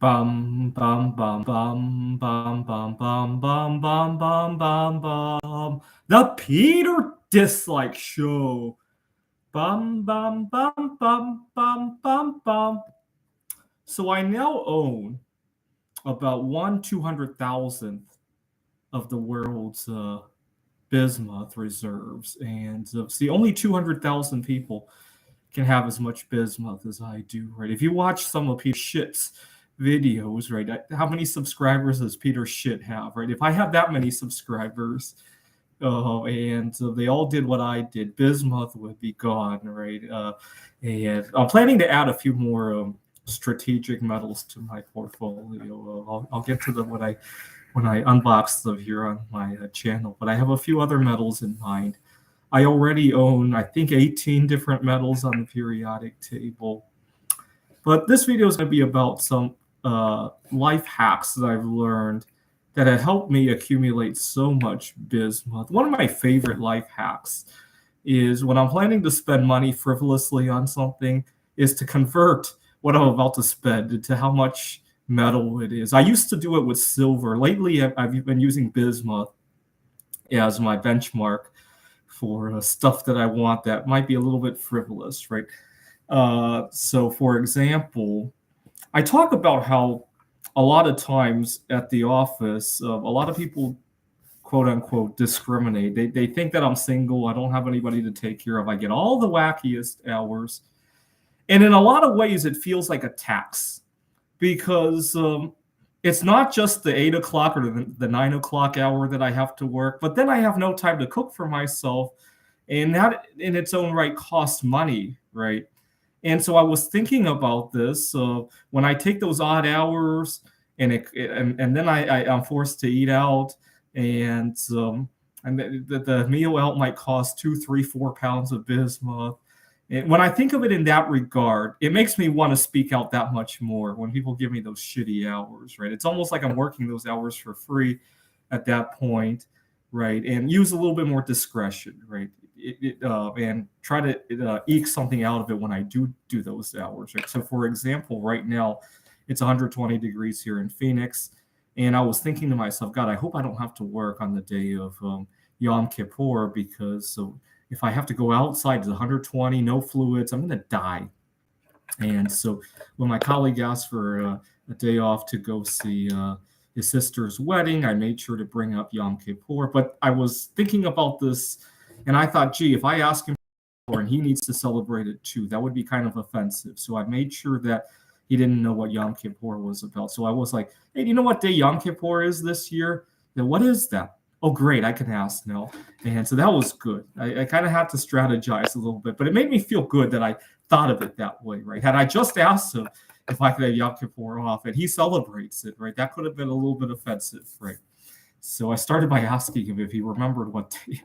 Bum bum bum bum bum bum bum bum bum bum bum bum. The Peter Dislike Show. Bum bum bum bum bum bum bum. So I now own about 1/200,000th of the world's bismuth reserves, and see, only 200,000 people can have as much bismuth as I do, right? If you watch some of Peter Shit's videos, right, how many subscribers does Peter Shit have, right? If I have that many subscribers, and they all did what I did, bismuth would be gone, right? And I'm planning to add a few more strategic metals to my portfolio. I'll get to them when I unbox them here on my channel. But I have a few other metals in mind. I already own, I think, 18 different metals on the periodic table. But this video is going to be about some life hacks that I've learned that have helped me accumulate so much bismuth. One of my favorite life hacks is when I'm planning to spend money frivolously on something, is to convert what I'm about to spend into how much metal it is. I used to do it with silver. Lately, I've been using bismuth as my benchmark for stuff that I want that might be a little bit frivolous, right? So, for example, I talk about how a lot of times at the office, a lot of people, quote unquote, discriminate. They think that I'm single, I don't have anybody to take care of, I get all the wackiest hours. And in a lot of ways, it feels like a tax because it's not just the 8 o'clock or the 9 o'clock hour that I have to work, but then I have no time to cook for myself. And that in its own right costs money, right? And so I was thinking about this. When I take those odd hours and then I'm forced to eat out, and the meal out might cost 2, 3, 4 pounds of bismuth. And when I think of it in that regard, it makes me want to speak out that much more when people give me those shitty hours, right? It's almost like I'm working those hours for free at that point, right? And use a little bit more discretion, right? And try to eke something out of it when I do those hours, right? So, for example, right now it's 120 degrees here in Phoenix, and I was thinking to myself, God, I hope I don't have to work on the day of Yom Kippur, because if I have to go outside to 120, no fluids, I'm going to die. And so when my colleague asked for a day off to go see his sister's wedding, I made sure to bring up Yom Kippur. But I was thinking about this, and I thought, gee, if I ask him and he needs to celebrate it too, that would be kind of offensive. So I made sure that he didn't know what Yom Kippur was about. So I was like, hey, do you know what day Yom Kippur is this year? Then what is that? Oh, great, I can ask now. And so that was good. I kind of had to strategize a little bit, but it made me feel good that I thought of it that way, right? Had I just asked him if I could have Yom Kippur off and he celebrates it, right, that could have been a little bit offensive, right? So I started by asking him if he remembered what day.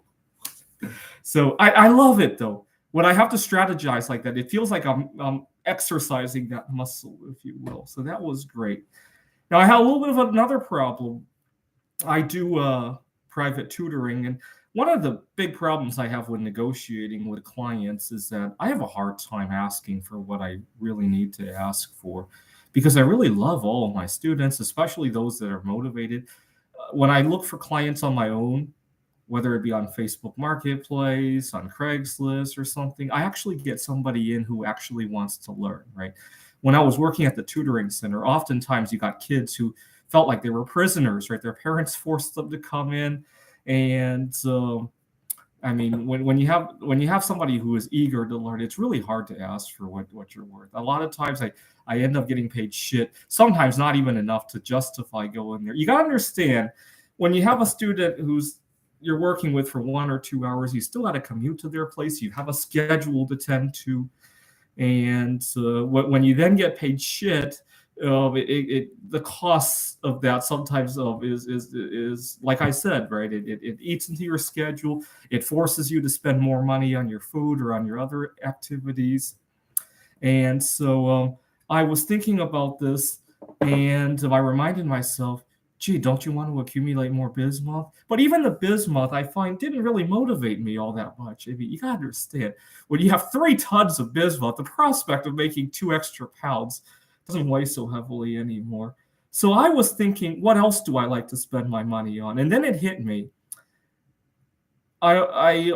So I love it, though. When I have to strategize like that, it feels like I'm exercising that muscle, if you will. So that was great. Now, I had a little bit of another problem. I do private tutoring, and one of the big problems I have when negotiating with clients is that I have a hard time asking for what I really need to ask for, because I really love all of my students, especially those that are motivated. When I look for clients on my own, whether it be on Facebook Marketplace, on Craigslist or something, I actually get somebody in who actually wants to learn, right? When I was working at the tutoring center, oftentimes you got kids who felt like they were prisoners, right? Their parents forced them to come in. And I mean, when you have somebody who is eager to learn, it's really hard to ask for what you're worth. A lot of times I end up getting paid shit, sometimes not even enough to justify going there. You got to understand, when you have a student who's you're working with for 1 or 2 hours, you still got to commute to their place. You have a schedule to tend to. And when you then get paid shit, the costs of that sometimes is like I said, right? It eats into your schedule. It forces you to spend more money on your food or on your other activities. And so I was thinking about this, and I reminded myself, gee, don't you want to accumulate more bismuth? But even the bismuth, I find, didn't really motivate me all that much. I mean, you got to understand, when you have 3 tons of bismuth, the prospect of making 2 extra pounds doesn't weigh so heavily anymore. So I was thinking, what else do I like to spend my money on? And then it hit me. I I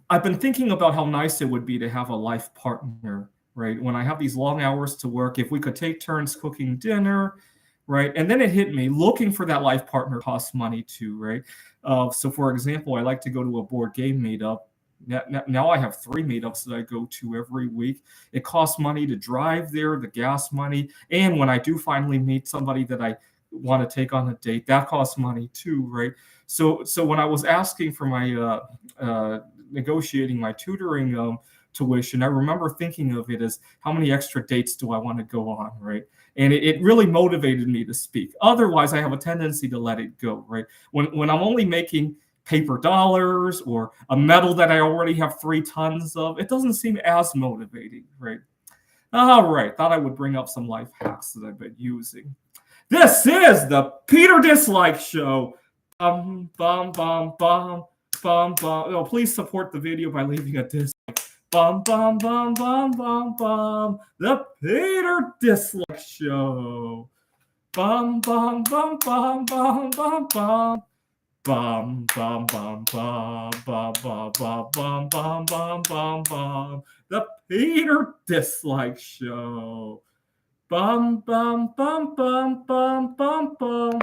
I've been thinking about how nice it would be to have a life partner, right? When I have these long hours to work, if we could take turns cooking dinner, right? And then it hit me, looking for that life partner costs money too, right? So, for example, I like to go to a board game meetup. Now I have three meetups that I go to every week. It costs money to drive there, the gas money, and when I do finally meet somebody that I want to take on a date, that costs money too, right? So when I was asking for my negotiating my tutoring tuition, I remember thinking of it as how many extra dates do I want to go on, right? And it really motivated me to speak. Otherwise, I have a tendency to let it go, right? When I'm only making paper dollars or a metal that I already have 3 tons of, it doesn't seem as motivating, right? All right, thought I would bring up some life hacks that I've been using. This is the Peter Dislike Show. Bum, bum, bum, bum, bum, bum. Oh, please support the video by leaving a dislike. Bum, bum, bum, bum, bum, bum. The Peter Dislike Show. Bum, bum, bum, bum, bum, bum, bum. Bum, bum, bum, bum, bum, bum, bum, bum, bum, bum, bum, bum. The Peter Dislike Show. Bum, bum, bum, bum, bum, bum, bum.